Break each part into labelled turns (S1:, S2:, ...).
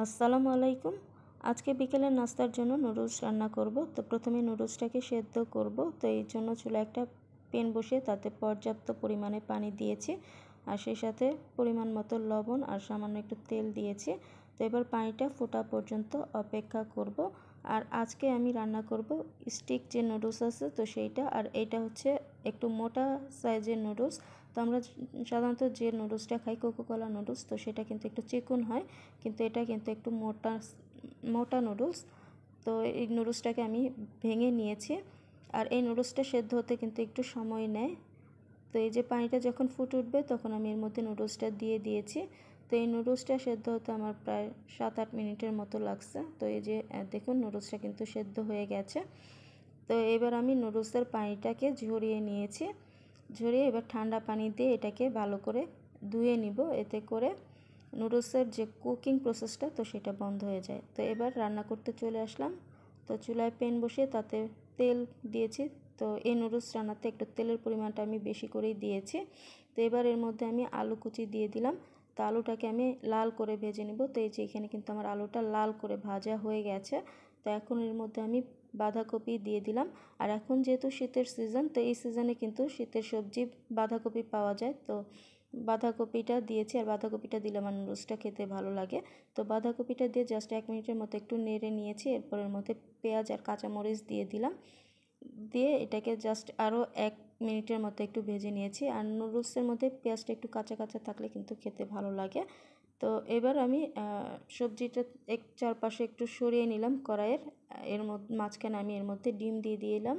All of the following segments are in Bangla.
S1: আসসালামু আলাইকুম। আজকে বিকেলের নাস্তার জন্য নুডলস রান্না করব। তো প্রথমে নুডলসটাকে সেদ্ধ করব। তো এই জন্য চুলায় একটা প্যান বসিয়ে তাতে পর্যাপ্ত পরিমাণে পানি দিয়েছি, আর সেই সাথে পরিমাণ মতো লবণ আর সামান্য একটু তেল দিয়েছি। তো এবার পানিটা ফোটা পর্যন্ত অপেক্ষা করব। আর আজকে আমি রান্না করব স্টিক যে নুডলস আছে তো সেইটা, আর এইটা হচ্ছে একটু মোটা সাইজের নুডলস। তো আমরা সাধারণত যে নুডলসটা খাই কোকোকোলা নুডলস, তো সেটা কিন্তু একটু চিকন হয়, কিন্তু এটা কিন্তু একটু মোটা মোটা নুডলস। তো এই নুডলসটাকে আমি ভেঙে নিয়েছি, আর এই নুডলসটা সেদ্ধ হতে কিন্তু একটু সময় নেয়। তো এই যে পানিটা যখন ফুটে উঠবে তখন আমি এর মধ্যে নুডলসটা দিয়ে দিয়েছি। তো এই নুডলসটা সেদ্ধ হতে আমার প্রায় 7-8 মিনিটের মতো লাগছে। তো এই যে দেখুন নুডলসটা কিন্তু সেদ্ধ হয়ে গেছে। তো এবার আমি নুডলসের পানিটাকে ঝরিয়ে নিয়েছি। ঝরিয়ে এবার ঠান্ডা পানি দিয়ে এটাকে ভালো করে ধুয়ে নিব, এতে করে নুডলসের যে কুকিং প্রসেসটা তো সেটা বন্ধ হয়ে যায়। তো এবার রান্না করতে চলে আসলাম। তো চুলায় প্যান বসিয়ে তাতে তেল দিয়েছি। তো এই নুডলস রান্নাতে একটু তেলের পরিমাণটা আমি বেশি করেই দিয়েছি। তো এবার এর মধ্যে আমি আলু কুচি দিয়ে দিলাম। তো আলুটাকে আমি লাল করে ভেজে নেব। তো এই যে এখানে কিন্তু আমার আলুটা লাল করে ভাজা হয়ে গেছে। তো এখন এর মধ্যে আমি বাঁধাকপি দিয়ে দিলাম। আর এখন যেহেতু শীতের সিজন, তো এই সিজনে কিন্তু শীতের সবজি বাঁধাকপি পাওয়া যায়। তো বাঁধাকপিটা দিয়েছি, আর বাঁধাকপিটা দিলে আমার নুডলসটা খেতে ভালো লাগে। তো বাঁধাকপিটা দিয়ে জাস্ট 1 মিনিটের মতো একটু নেড়ে নিয়েছি। এরপর এর মধ্যে পেঁয়াজ আর কাঁচামরিচ দিয়ে দিলাম, দিয়ে এটাকে জাস্ট আরও 1 মিনিটের মতো একটু ভেজে নিয়েছি। আর নুডলসের মধ্যে পেঁয়াজটা একটু কাঁচা কাঁচা থাকলে কিন্তু খেতে ভালো লাগে। তো এবার আমি সবজিটা চারপাশে একটু সরিয়ে নিলাম কড়াইয়ের। এর মধ্যে মাঝখানে আমি এর মধ্যে ডিম দিয়ে দিলাম,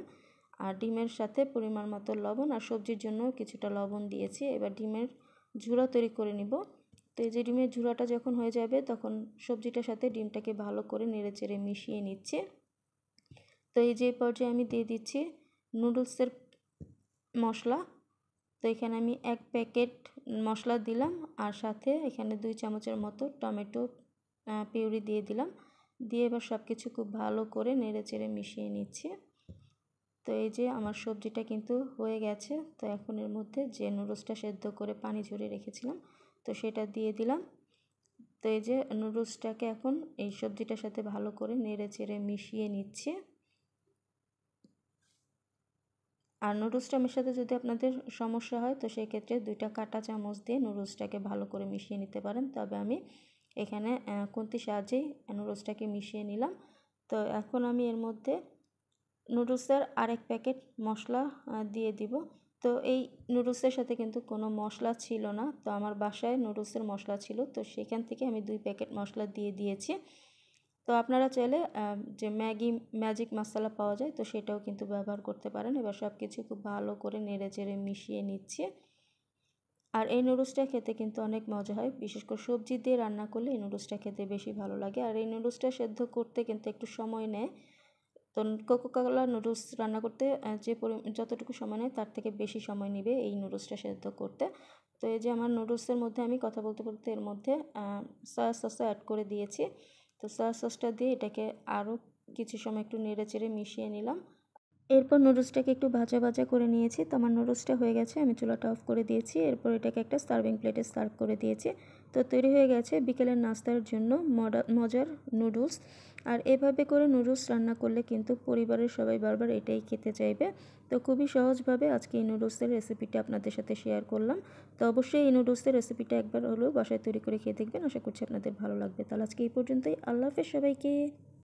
S1: আর ডিমের সাথে পরিমাণ মতো লবণ, আর সবজির জন্য কিছুটা লবণ দিয়েছি। এবার ডিমের ঝুড়া তৈরি করে নিব। তো এই যে ডিমের ঝুড়াটা যখন হয়ে যাবে তখন সবজিটার সাথে ডিমটাকে ভালো করে নেড়েচেড়ে মিশিয়ে নিচ্ছে। তো এই যে পর্যায়ে আমি দিয়ে দিচ্ছি নুডলসের মশলা। তো এখানে আমি 1 প্যাকেট মশলা দিলাম, আর সাথে এখানে 2 চামচের মতো টমেটো পিউরি দিয়ে দিলাম। দিয়ে এবার সব কিছু খুব ভালো করে নেড়েচেড়ে মিশিয়ে নিচ্ছি। তো এই যে আমার সবজিটা কিন্তু হয়ে গেছে। তো এখন এর মধ্যে যে নুডলসটা সেদ্ধ করে পানি ঝরিয়ে রেখেছিলাম তো সেটা দিয়ে দিলাম। তো এই যে নুডলসটাকে এখন এই সবজিটার সাথে ভালো করে নেড়েচেড়ে মিশিয়ে নিচ্ছি। আর নুডলসটা মেশাতে যদি আপনাদের সমস্যা হয় তো সেই ক্ষেত্রে 2টা কাঁটা চামচ দিয়ে নুডলসটাকে ভালো করে মিশিয়ে নিতে পারেন। তবে আমি এখানে খুন্তির সাহায্যেই নুডলসটাকে মিশিয়ে নিলাম। তো এখন আমি এর মধ্যে নুডলসের আরেক প্যাকেট মশলা দিয়ে দিব। তো এই নুডলসের সাথে কিন্তু কোনো মশলা ছিল না, তো আমার বাসায় নুডলসের মশলা ছিল, তো সেখান থেকে আমি 2 প্যাকেট মশলা দিয়ে দিয়েছি। তো আপনারা চাইলে যে ম্যাজিক মশলা পাওয়া যায় তো সেটাও কিন্তু ব্যবহার করতে পারেন। এবার সব কিছু খুব ভালো করে নেড়েচেড়ে মিশিয়ে নিচ্ছি। আর এই নুডলসটা খেতে কিন্তু অনেক মজা হয়, বিশেষ করে সবজি দিয়ে রান্না করলে এই নুডলসটা খেতে বেশি ভালো লাগে। আর এই নুডলসটা সেদ্ধ করতে কিন্তু একটু সময় নেয়। তো কোকোকোলা নুডলস রান্না করতে যতটুকু সময় নেয় তার থেকে বেশি সময় নেবে এই নুডলসটা সেদ্ধ করতে। তো এই যে আমার নুডলসের মধ্যে আমি কথা বলতে বলতে এর মধ্যে সয়া সসও অ্যাড করে দিয়েছি। তো সয়া সসটা দিয়ে এটাকে আরও কিছু সময় একটু নেড়েচেড়ে মিশিয়ে নিলাম। এরপর নুডলসটাকে একটু ভাজা ভাজা করে নিয়েছি। তো আমার নুডলসটা হয়ে গেছে, আমি চুলাটা অফ করে দিয়েছি। এরপর এটাকে একটা সার্ভিং প্লেটে সার্ভ করে দিয়েছি। তো তৈরি হয়ে গেছে বিকেলের নাস্তার জন্য মজার নুডলস। আর এভাবে করে নুডলস রান্না করলে কিন্তু পরিবারের সবাই বারবার এটাই খেতে চাইবে। তো খুবই সহজভাবে আজকে এই নুডলসের রেসিপিটা আপনাদের সাথে শেয়ার করলাম। তো অবশ্যই এই নুডলসের রেসিপিটা একবার হলেও বাসায় তৈরি করে খেয়ে দেখবেন, আশা করছি আপনাদের ভালো লাগবে। তাহলে আজকে এই পর্যন্তই। আল্লাহ হাফেজ সবাইকে।